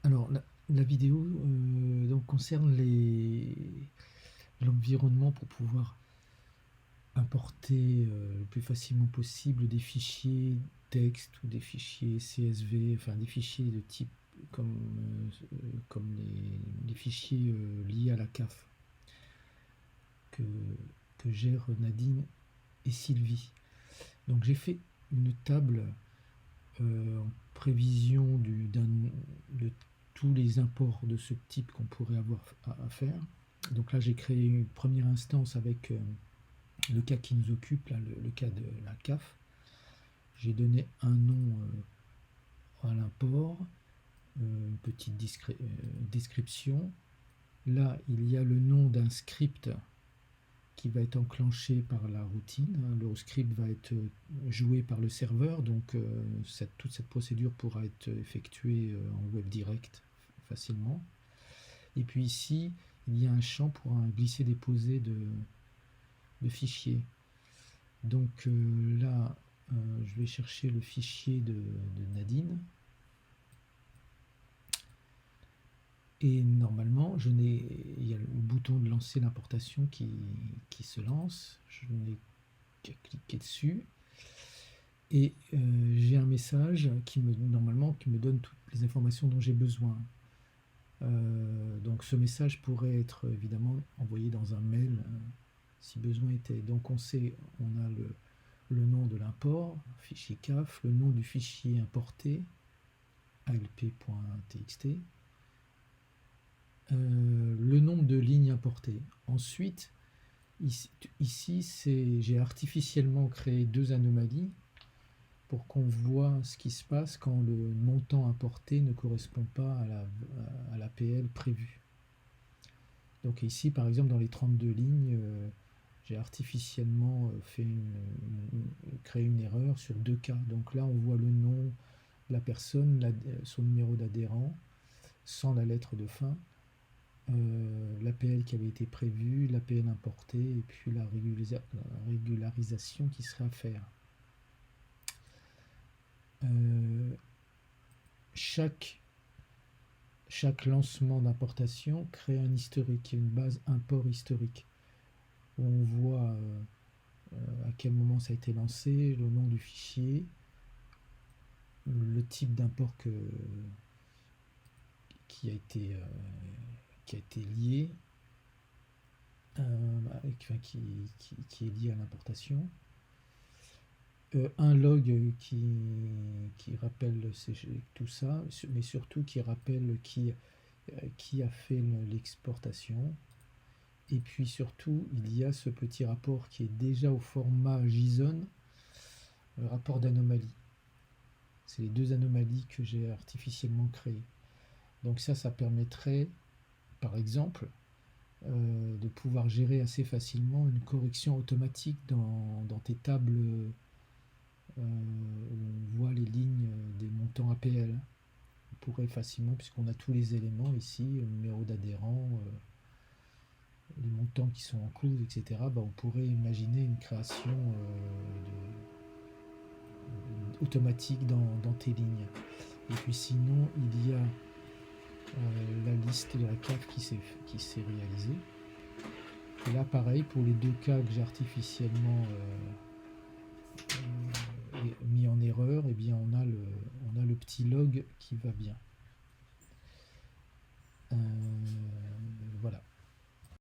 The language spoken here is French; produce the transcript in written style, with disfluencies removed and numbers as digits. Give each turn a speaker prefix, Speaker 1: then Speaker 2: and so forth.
Speaker 1: Alors, la vidéo donc concerne l'environnement pour pouvoir importer le plus facilement possible des fichiers texte ou des fichiers CSV, enfin des fichiers de type comme les fichiers liés à la CAF que, que gèrent Nadine et Sylvie. Donc j'ai fait une table en prévision de tous les imports de ce type qu'on pourrait avoir à faire. Donc là j'ai créé une première instance avec le cas qui nous occupe, là, le cas de la CAF. J'ai donné un nom à l'import, une petite description. Là il y a le nom d'un script qui va être enclenché par la routine. Le script va être joué par le serveur, donc toute cette procédure pourra être effectuée en web direct facilement. Et puis ici, il y a un champ pour un glisser-déposer de fichiers. Donc là, je vais chercher le fichier de Nadine. Et normalement, il y a le bouton de lancer l'importation qui se lance. Je n'ai qu'à cliquer dessus. Et j'ai un message normalement qui me donne toutes les informations dont j'ai besoin. Donc ce message pourrait être évidemment envoyé dans un mail si besoin était. Donc on a le nom de l'import, fichier CAF, le nom du fichier importé, alp.txt, le nombre de lignes importées. Ensuite, ici j'ai artificiellement créé deux anomalies pour qu'on voit ce qui se passe quand le montant importé ne correspond pas à l'APL prévue. Donc ici, par exemple, dans les 32 lignes, j'ai artificiellement créé une erreur sur deux cas. Donc là, on voit le nom, la personne, son numéro d'adhérent, sans la lettre de fin, l'APL qui avait été prévue, l'APL importée, et puis la régularisation qui serait à faire. Chaque lancement d'importation crée un historique, une base import historique, où on voit à quel moment ça a été lancé, le nom du fichier, le type d'import qui a été lié, qui est lié à l'importation. Un log qui rappelle tout ça, mais surtout qui rappelle qui a fait l'exportation. Et puis surtout, il y a ce petit rapport qui est déjà au format JSON, le rapport d'anomalie. C'est les deux anomalies que j'ai artificiellement créées. Donc ça permettrait, par exemple, de pouvoir gérer assez facilement une correction automatique dans tes tables où on voit les lignes des montants APL. On pourrait facilement, puisqu'on a tous les éléments ici, le numéro d'adhérent, les montants qui sont en cause, etc., on pourrait imaginer une création automatique dans tes lignes. Et puis sinon, il y a la liste de la CAF qui s'est réalisée. Et là, pareil, pour les deux cas que j'ai artificiellement mis en erreur, eh bien on a le petit log qui va bien.